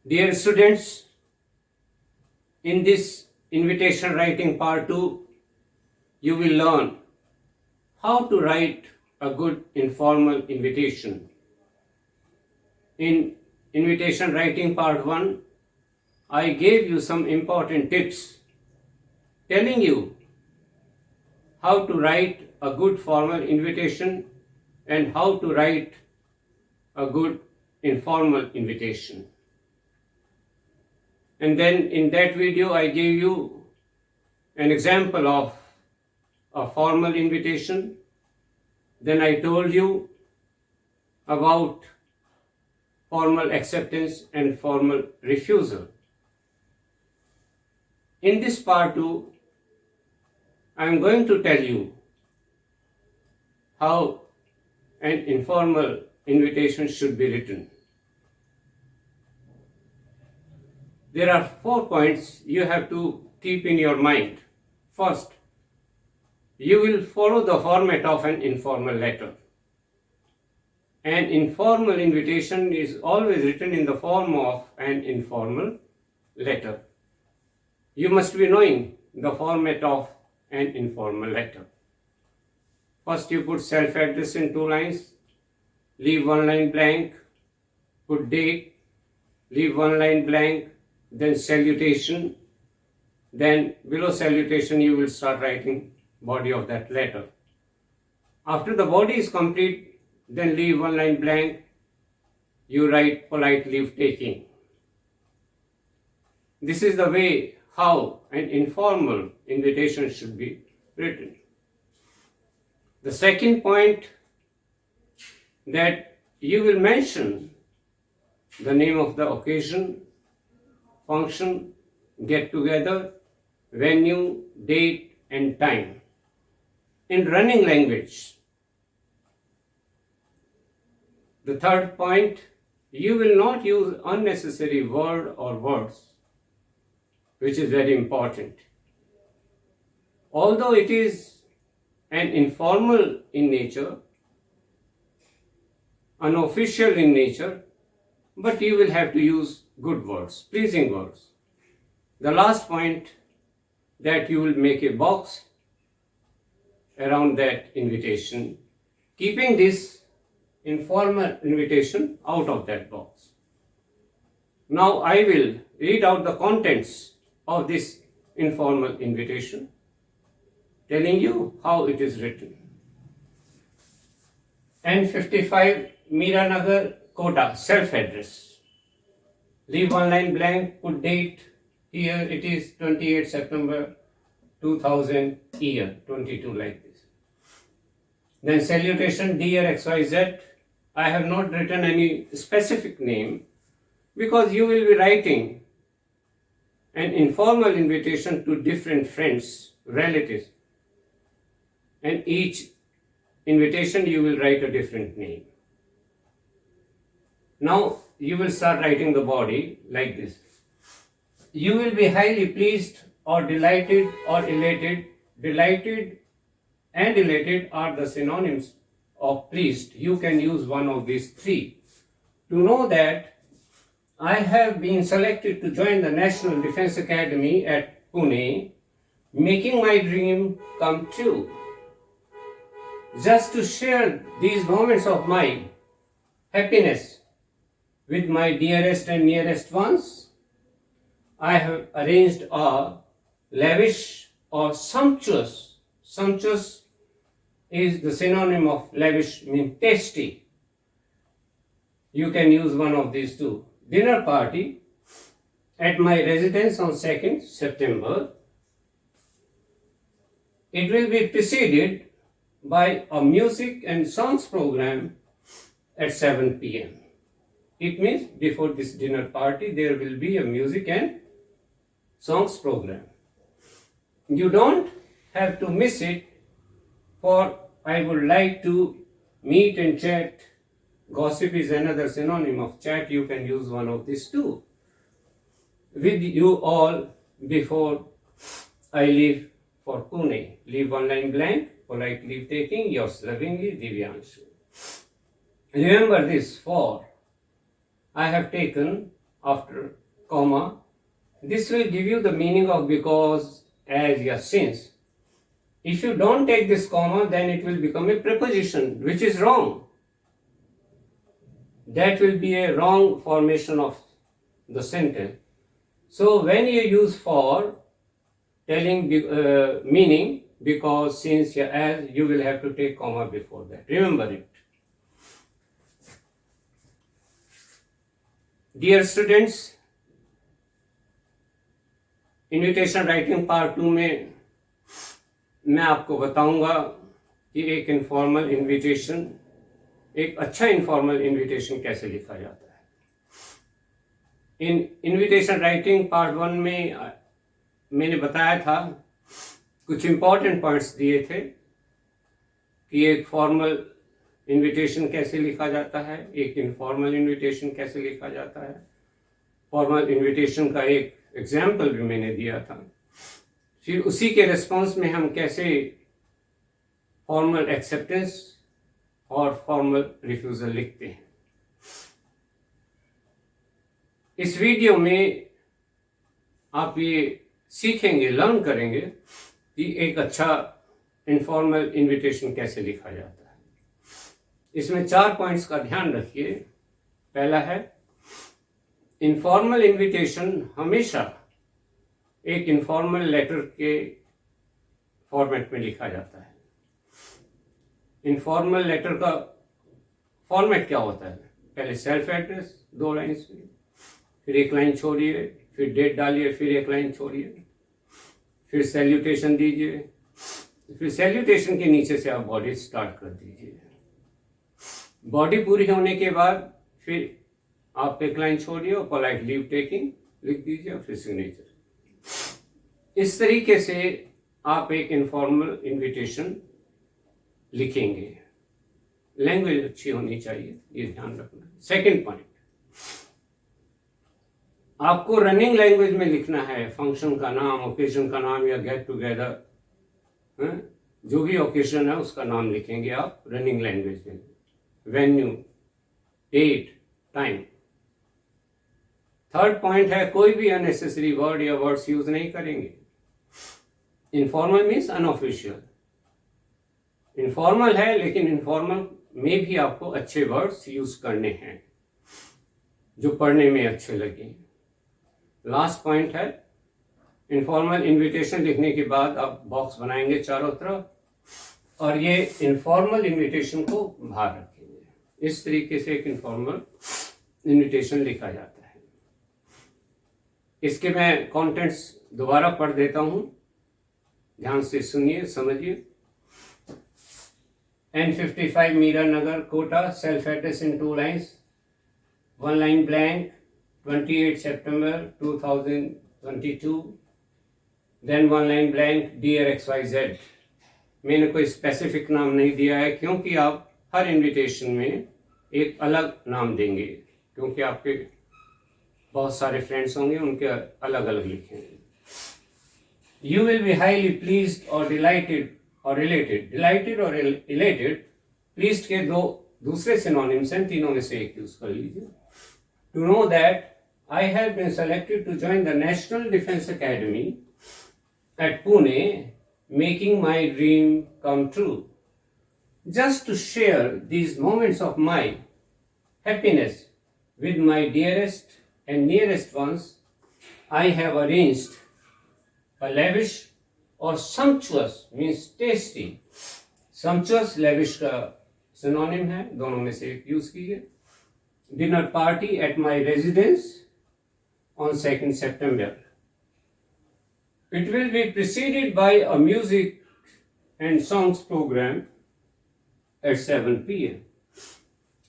Dear students, in this invitation writing part 2, you will learn how to write a good informal invitation. In invitation writing part 1, I gave you some important tips telling you how to write a good formal invitation and how to write a good informal invitation. And then in that video I gave you an example of a formal invitation. Then I told you about formal acceptance and formal refusal. In this part 2, I am going to tell you how an informal invitation should be written. There are 4 points you have to keep in your mind. First, you will follow the format of an informal letter. An informal invitation is always written in the form of an informal letter. You must be knowing the format of an informal letter. First, you put self-address in 2 lines, leave 1 line blank, put date, leave 1 line blank, then salutation, then below salutation you will start writing body of that letter. After the body is complete, then leave 1 line blank, you write polite leave taking. This is the way how an informal invitation should be written. The second point, that you will mention the name of the occasion, function, get together, venue, date and time in running language. The third point, you will not use unnecessary word or words, which is very important. Although it is an informal in nature, unofficial in nature, but you will have to use good words, pleasing words. The last point, that you will make a box around that invitation, keeping this informal invitation out of that box. Now I will read out the contents of this informal invitation, telling you how it is written. N55 Miranagar, Kota, self-address. Leave 1 line blank, put date. Here it is 28 September 2000, year 22, like this. Then salutation, dear XYZ. I have not written any specific name because you will be writing an informal invitation to different friends, relatives, and each invitation you will write a different name. Now you will start writing the body like this. You will be highly pleased or delighted or elated. Delighted and elated are the synonyms of pleased. You can use one of these 3. To know that I have been selected to join the National Defense Academy at Pune, making my dream come true. Just to share these moments of my happiness with my dearest and nearest ones, I have arranged a lavish or sumptuous. Sumptuous is the synonym of lavish, means tasty. You can use one of these 2. Dinner party at my residence on 2nd September. It will be preceded by a music and songs program at 7 p.m. It means before this dinner party there will be a music and songs program. You don't have to miss it, for I would like to meet and chat. Gossip is another synonym of chat. You can use one of these 2. With you all before I leave for Pune. Leave 1 line blank, polite leave taking, yours lovingly, Divyanshu. Remember this, for I have taken after comma, this will give you the meaning of because, as, या since. If you don't take this comma, then it will become a preposition, which is wrong. That will be a wrong formation of the sentence. So when you use for telling meaning, because, since, या as, you will have to take comma before that. Remember it. Dear students, invitation writing part 2 में मैं आपको बताऊंगा कि एक informal invitation, एक अच्छा informal invitation कैसे लिखा जाता है. इन इनविटेशन राइटिंग पार्ट 1 में मैंने बताया था, कुछ इंपॉर्टेंट पॉइंट्स दिए थे कि एक फॉर्मल इनविटेशन कैसे लिखा जाता है, एक इनफॉर्मल इनविटेशन कैसे लिखा जाता है. फॉर्मल इनविटेशन का एक एग्जाम्पल भी मैंने दिया था. फिर उसी के रिस्पॉन्स में हम कैसे फॉर्मल एक्सेप्टेंस और फॉर्मल रिफ्यूजल लिखते हैं. इस वीडियो में आप ये सीखेंगे, लर्न करेंगे कि एक अच्छा इनफॉर्मल इनविटेशन कैसे लिखा जाता है. इसमें 4 पॉइंट्स का ध्यान रखिए. पहला है, इनफॉर्मल इनविटेशन हमेशा एक इनफॉर्मल लेटर के फॉर्मेट में लिखा जाता है. इनफॉर्मल लेटर का फॉर्मेट क्या होता है? पहले सेल्फ एड्रेस 2 लाइन्स में, फिर 1 लाइन छोड़िए, फिर डेट डालिए, फिर 1 लाइन छोड़िए, फिर सैल्यूटेशन दीजिए, फिर सैल्यूटेशन के नीचे से आप बॉडी स्टार्ट कर दीजिए. बॉडी पूरी होने के बाद फिर आप 1 लाइन छोड़िए और पोलाइट लीव टेकिंग लिख दीजिए और फिर सिग्नेचर. इस तरीके से आप एक इनफॉर्मल इनविटेशन लिखेंगे. लैंग्वेज अच्छी होनी चाहिए, ये ध्यान रखना. सेकंड पॉइंट, आपको रनिंग लैंग्वेज में लिखना है. फंक्शन का नाम, ओकेजन का नाम या गेट टुगेदर, जो भी ओकेजन है उसका नाम लिखेंगे आप रनिंग लैंग्वेज में. Venue, date, time. Third point है, कोई भी अननेसेसरी वर्ड या वर्ड्स यूज नहीं करेंगे. Informal means unofficial. इनफॉर्मल है लेकिन इनफॉर्मल में भी आपको अच्छे वर्ड्स यूज करने हैं जो पढ़ने में अच्छे लगे. लास्ट पॉइंट है, इनफॉर्मल इनविटेशन लिखने के बाद आप बॉक्स बनाएंगे चारों तरफ और ये इनफॉर्मल इनविटेशन को बाहर रखेंगे. इस तरीके से एक इनफॉर्मल इनविटेशन लिखा जाता है. इसके मैं कंटेंट्स दोबारा पढ़ देता हूं, ध्यान से सुनिए, समझिए. N55 Meera Nagar, Kota. Self address in 2 lines. 1 line blank, 28 September 2022. Then 1 line blank, dear XYZ. मैंने कोई स्पेसिफिक नाम नहीं दिया है क्योंकि आप हर इनविटेशन में एक अलग नाम देंगे, क्योंकि आपके बहुत सारे फ्रेंड्स होंगे, उनके अलग अलग लिखेंगे. You will be highly pleased or delighted or elated. Delighted और elated, pleased के 2 दूसरे synonyms हैं, तीनों में से एक यूज कर लीजिए. To know that I have been selected to join the National Defense Academy at Pune, making my dream come true. Just to share these moments of my happiness with my dearest and nearest ones, I have arranged a lavish और sumptuous means tasty. Sumptuous, lavish का synonym है, दोनों में से एक use कीजिए. Dinner party at my residence on 2nd September. It will be preceded by a music and songs program at 7 p.m.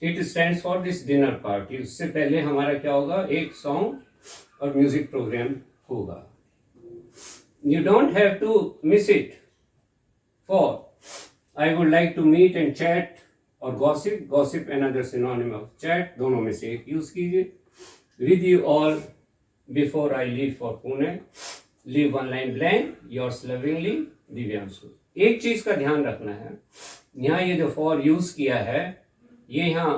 It stands for this dinner party. उससे पहले हमारा क्या होगा, एक सॉन्ग और म्यूजिक प्रोग्राम होगा. You don't have to miss it. For I would like to meet and chat or gossip. Gossip another synonym of chat. दोनों में से एक यूज कीजिए. With you all before I leave for Pune. Leave 1 line blank. Yours lovingly, Divyanshu. एक चीज का ध्यान रखना है, यहाँ ये जो for यूज किया है, ये यहाँ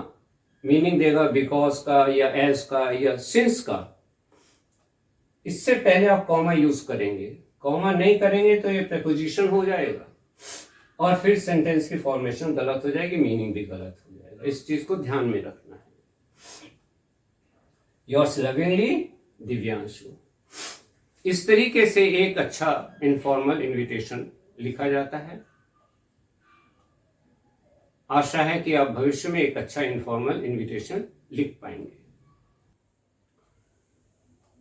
मीनिंग देगा बिकॉज का या एज का या सिंस का। इससे पहले आप कॉमा यूज करेंगे, कॉमा नहीं करेंगे तो ये प्रेपोजिशन हो जाएगा और फिर सेंटेंस की फॉर्मेशन गलत हो जाएगी, मीनिंग भी गलत हो जाएगा। इस चीज को ध्यान में रखना है। Yours lovingly Divyanshu. इस तरीके से एक अच्छा इनफॉर्मल इनविटेशन लिखा जाता है। आशा है कि आप भविष्य में एक अच्छा इनफॉर्मल इनविटेशन लिख पाएंगे।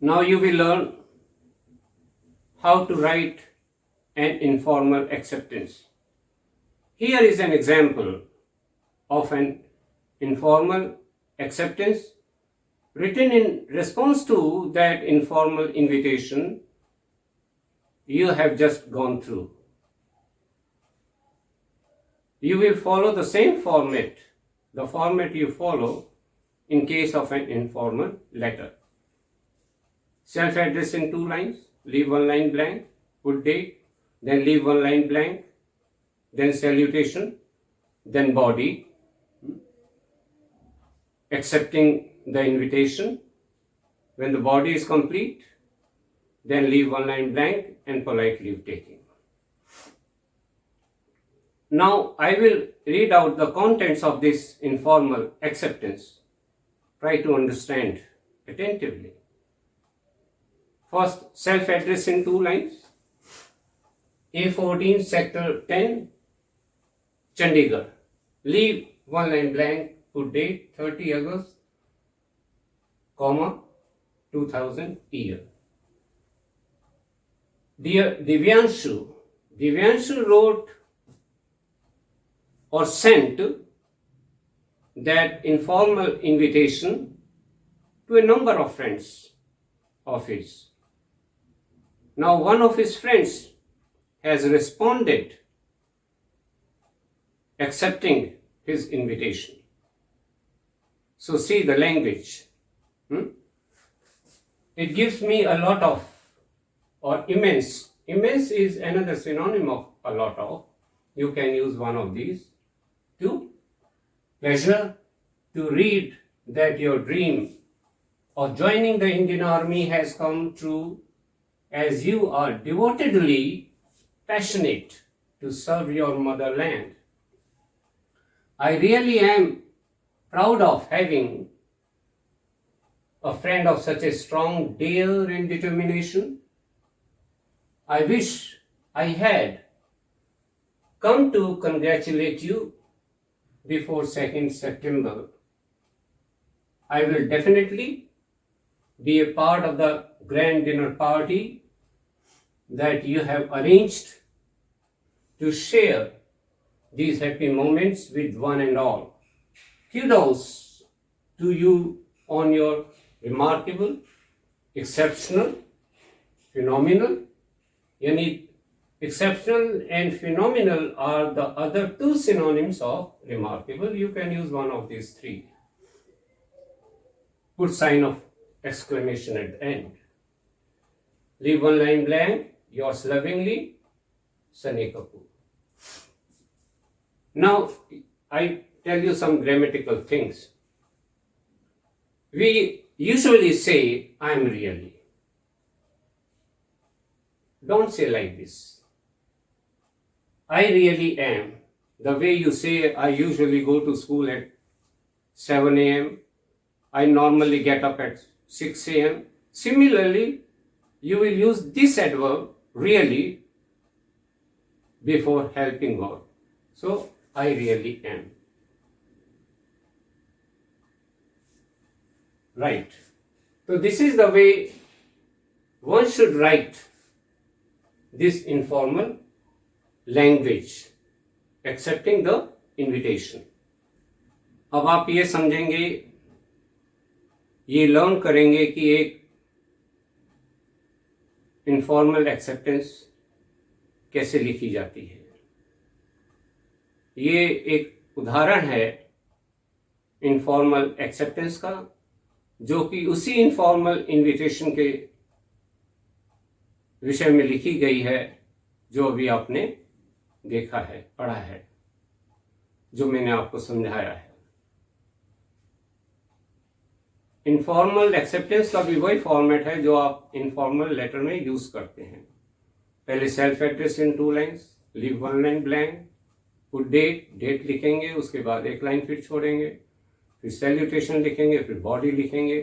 Now you will learn how to write an informal acceptance. Here is an example of an informal acceptance written in response to that informal invitation you have just gone through. You will follow the same format, the format you follow in case of an informal letter. Self-address in 2 lines. Leave 1 line blank, put date, then leave 1 line blank, then salutation, then body, accepting the invitation. When the body is complete, then leave 1 line blank and polite leave taking. Now I will read out the contents of this informal acceptance. Try to understand attentively. First, self-address in 2 lines. A14, Sector 10, Chandigarh. Leave 1 line blank, put date 30 August, comma, 2000 year. Dear Divyanshu, Divyanshu wrote or sent that informal invitation to a number of friends of his. Now one of his friends has responded accepting his invitation. So see the language. It gives me a lot of, or immense. Immense is another synonym of a lot of. You can use one of these. To pleasure to read that your dream of joining the Indian Army has come true, as you are devotedly passionate to serve your motherland. I really am proud of having a friend of such a strong dare and determination. I wish I had come to congratulate you before 2nd September. I will definitely be a part of the grand dinner party that you have arranged to share these happy moments with one and all. Kudos to you on your remarkable, exceptional, phenomenal. Yani exceptional and phenomenal are the other 2 synonyms of remarkable. You can use one of these 3. Put sign of exclamation at the end. Leave 1 line blank. Yours lovingly, Sunny Kapoor. Now I tell you some grammatical things. We usually say I am really. Don't say like this. I really am. The way you say I usually go to school at 7 a.m. I normally get up at 6 a.m. Similarly, you will use this adverb really before helping verb. So, I really am. Right. So, this is the way one should write this informal language, accepting the invitation. अब आप ये समझेंगे, ये learn करेंगे कि एक informal acceptance कैसे लिखी जाती है। ये एक उदाहरण है इनफॉर्मल एक्सेप्टेंस का, जो कि उसी इनफॉर्मल इनविटेशन के विषय में लिखी गई है जो अभी आपने देखा है, पढ़ा है, जो मैंने आपको समझाया है। इनफॉर्मल एक्सेप्टेंस का भी वही फॉर्मेट है जो आप इनफॉर्मल लेटर में यूज करते हैं. पहले self address in 2 lines, leave 1 line blank, put date लिखेंगे, उसके बाद 1 लाइन फिर छोड़ेंगे, फिर सैल्यूटेशन लिखेंगे, फिर बॉडी लिखेंगे,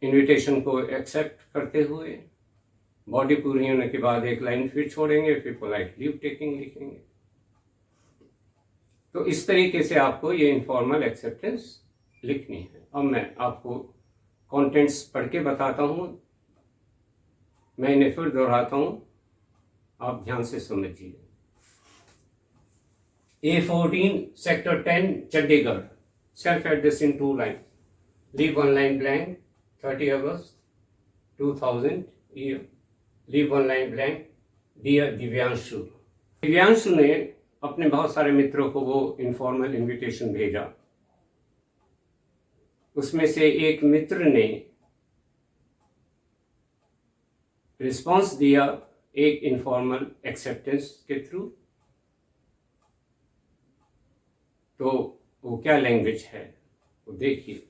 इनविटेशन को एक्सेप्ट करते हुए, बॉडी पूरी होने के बाद 1 लाइन फिर छोड़ेंगे, फिर पोलाइट लीव टेकिंग लिखेंगे. तो इस तरीके से आपको ये इनफॉर्मल एक्सेप्टेंस लिखनी है. अब मैं आपको कंटेंट्स पढ़ के बताता हूँ, मैं इन्हें फिर दोहराता हूँ, आप ध्यान से समझिए. A14 sector 10 Chandigarh, self address in 2 line, leave 1 line blank, 30 August 2000 year, leave 1 line blank, dear Divyanshu. Divyanshu ने अपने बहुत सारे मित्रों को वो इनफॉर्मल इनविटेशन भेजा. उसमें से एक मित्र ने रिस्पॉन्स दिया एक इनफॉर्मल एक्सेप्टेंस के थ्रू. तो वो क्या लैंग्वेज है वो देखिए.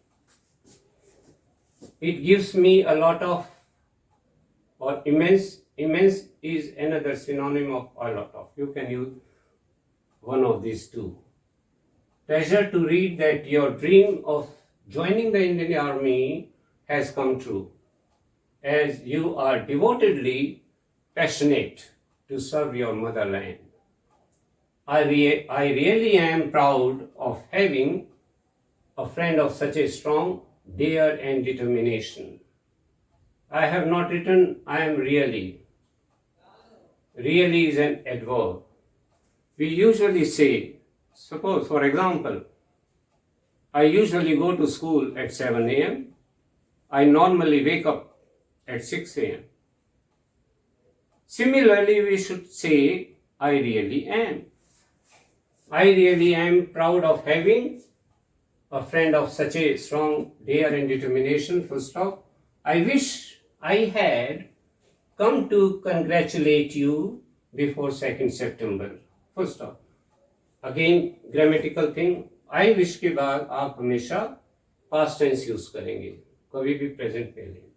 It gives me a lot of, और immense is another synonym of a lot of. You can use one of these two. Pleasure to read that your dream of joining the Indian Army has come true, as you are devotedly passionate to serve your motherland. I really am proud of having a friend of such a strong dare and determination. I have not written I am really. Really is an adverb. We usually say, suppose for example, I usually go to school at 7 a.m. I normally wake up at 6 a.m. Similarly, we should say, I really am. I really am proud of having a friend of such a strong dare and determination, full stop. I wish I had come to congratulate you before 2nd September, full stop. Again, grammatical thing. I wish के बाद आप हमेशा past tense use करेंगे, कभी भी present में लेंगे.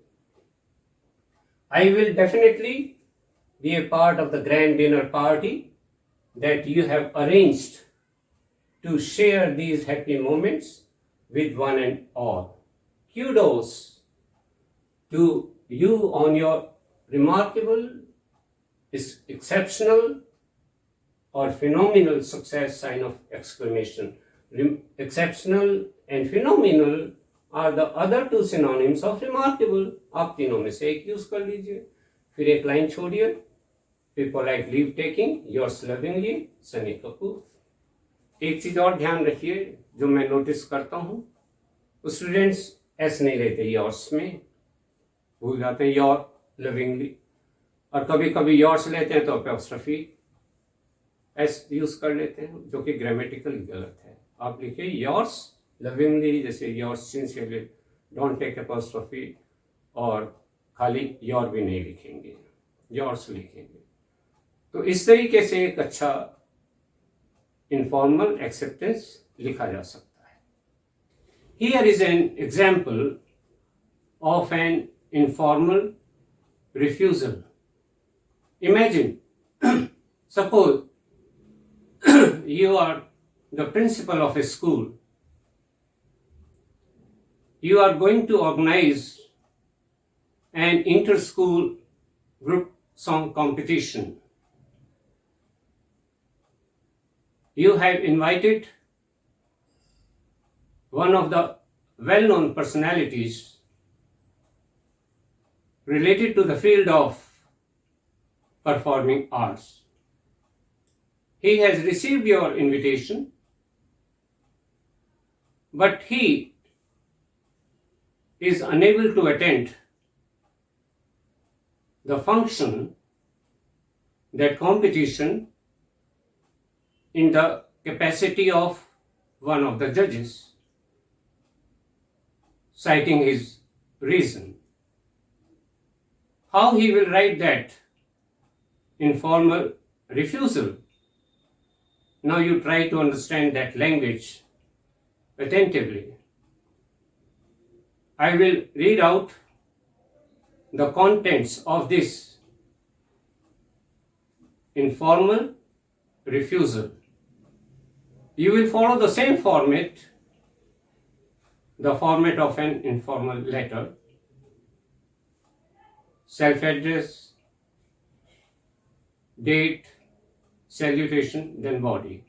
I will definitely be a part of the grand dinner party that you have arranged to share these happy moments with one and all. Kudos to you on your remarkable, exceptional, or phenomenal success, sign of exclamation. Exceptional and phenomenal are the other two synonyms of remarkable. आप तीनों में से एक use कर लीजिए, फिर 1 line छोड़िए, फिर polite leave taking, yours lovingly Sunny Kapoor. एक चीज और ध्यान रखिए जो मैं नोटिस करता हूँ, स्टूडेंट्स एस नहीं लेते योर्स में, भूल जाते हैं योर लविंगली, और कभी कभी योर्स लेते हैं तो अपॉस्ट्रोफी एस यूज कर लेते हैं, जो कि ग्रामेटिकली गलत है. आप लिखिए योर्स लविंगली, जैसे yours sincerely, don't take apostrophe, और खाली योर भी नहीं लिखेंगे, योर्स लिखेंगे. तो इस तरीके से एक अच्छा इनफॉर्मल एक्सेप्टेंस लिखा जा सकता है. Here is an example of an informal refusal. Imagine, suppose you are the principal of a school. You are going to organize an inter-school group song competition. You have invited one of the well-known personalities related to the field of performing arts. He has received your invitation, but he is unable to attend the function, that competition, in the capacity of one of the judges, citing his reason. How he will write that informal refusal? Now you try to understand that language attentively. I will read out the contents of this informal refusal. You will follow the same format, the format of an informal letter: self-address, date, salutation, then body.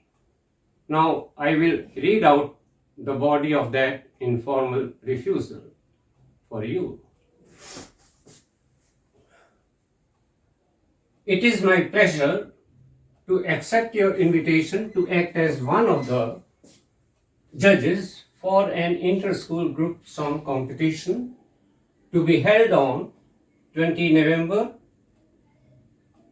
Now I will read out the body of that informal refusal for you. It is my pleasure to accept your invitation to act as one of the judges for an inter-school group song competition to be held on 20 November.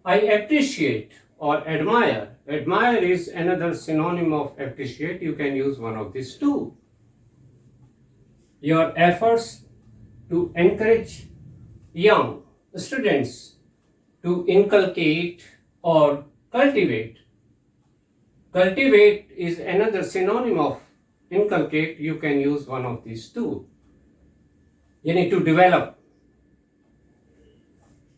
I appreciate or admire. Admire is another synonym of appreciate. You can use one of these two. Your efforts to encourage young students to inculcate or cultivate. Cultivate is another synonym of inculcate. You can use one of these two. You need to develop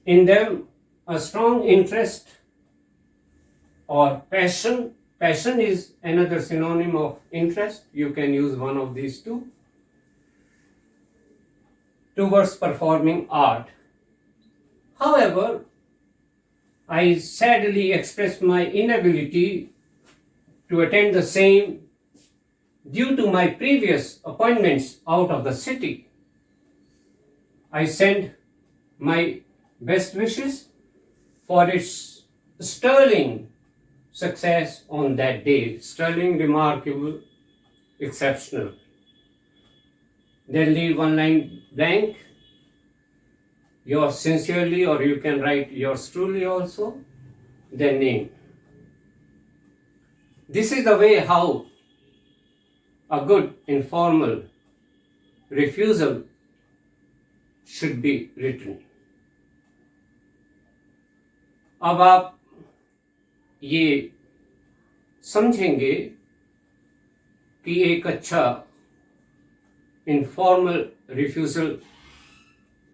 in them a strong interest or passion. Passion is another synonym of interest. You can use one of these two. Towards performing art. However, I sadly express my inability to attend the same due to my previous appointments out of the city. I send my best wishes for its sterling success on that day. Sterling, remarkable, exceptional. Then leave one line blank. Yours sincerely, or you can write yours truly also. Then name. This is the way how a good informal refusal should be written. अब आप ये समझेंगे कि एक अच्छा informal refusal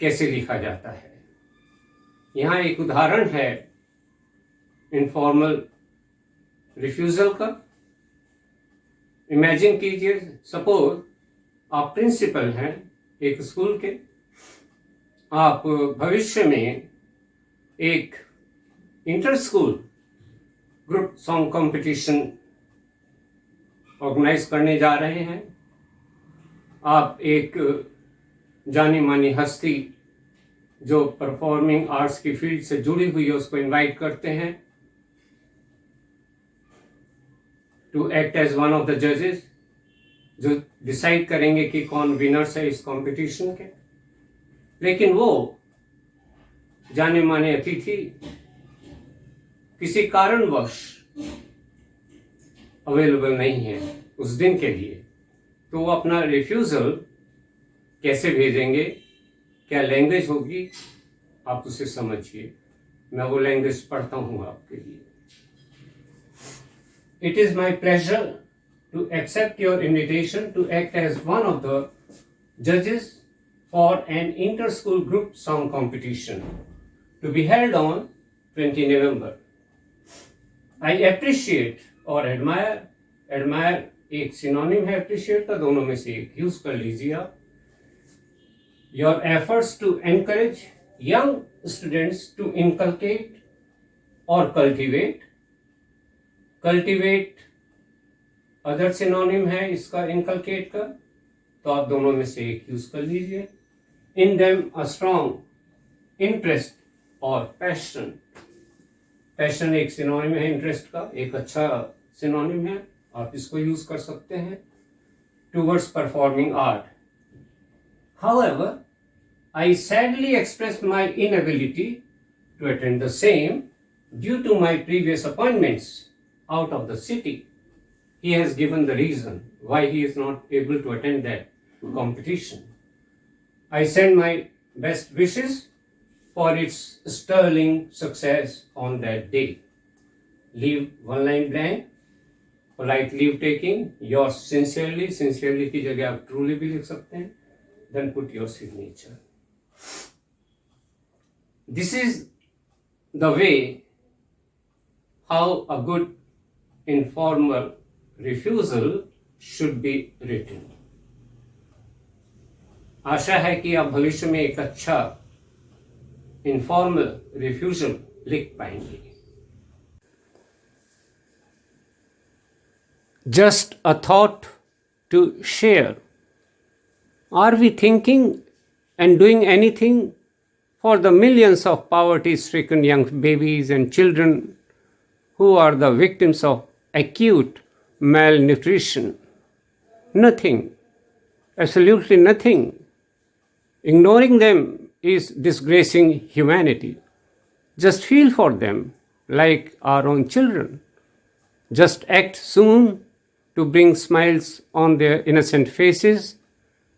कैसे लिखा जाता है. यहाँ एक उदाहरण है इनफॉर्मल रिफ्यूजल का. इमेजिन कीजिए, सपोज आप प्रिंसिपल हैं एक स्कूल के. आप भविष्य में एक inter school group song competition organise करने जा रहे हैं. आप एक जानी मानी हस्ती जो परफॉर्मिंग आर्ट्स की फील्ड से जुड़ी हुई है उसको इनवाइट करते हैं to act as one of the जजेस, जो डिसाइड करेंगे कि कौन विनर्स है इस कंपटीशन के. लेकिन वो जाने माने अतिथि किसी कारणवश अवेलेबल नहीं है उस दिन के लिए. तो वो अपना रिफ्यूजल कैसे भेजेंगे, क्या लैंग्वेज होगी, आप उसे समझिए. मैं वो लैंग्वेज पढ़ता हूँ आपके लिए. It is my pleasure to accept your invitation to act as one of the judges for an inter-school group song competition to be held on 20 November. I appreciate और admire. Admire एक synonym है appreciate का, दोनों में से एक use कर लीजिए आप. Your efforts to encourage young students to inculcate or cultivate. Cultivate other synonym है इसका inculcate का, तो आप दोनों में से एक यूज कर लीजिए. In them a strong interest और passion. Passion एक सिनोनिम है interest का, एक अच्छा सिनोनिम है, आप इसको यूज कर सकते हैं. Towards performing art. However, I sadly express my inability to attend the same due to my previous appointments out of the city. He has given the reason why he is not able to attend that competition. I send my best wishes for its sterling success on that day. Leave one line blank. Polite leave taking. Yours sincerely. Sincerely की जगह आप truly भी लिख सकते हैं. then put your signature. This is the way how a good informal refusal should be written. आशा है कि आप भविष्य में एक अच्छा informal refusal लिख पाएंगे. Just a thought to share. Are we thinking and doing anything for the millions of poverty-stricken young babies and children who are the victims of acute malnutrition? Nothing. Absolutely nothing. Ignoring them is disgracing humanity. Just feel for them like our own children. Just act soon to bring smiles on their innocent faces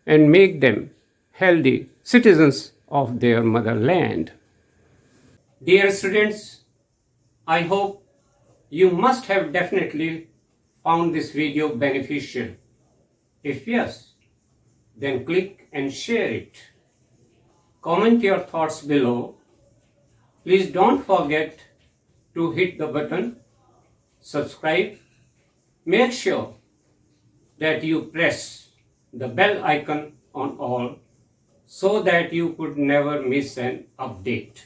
and make them healthy citizens of their motherland. Dear students, I hope you must have definitely found this video beneficial. If yes, then click and share it. Comment your thoughts below. Please don't forget to hit the button, subscribe. Make sure that you press the bell icon on all so that you could never miss an update.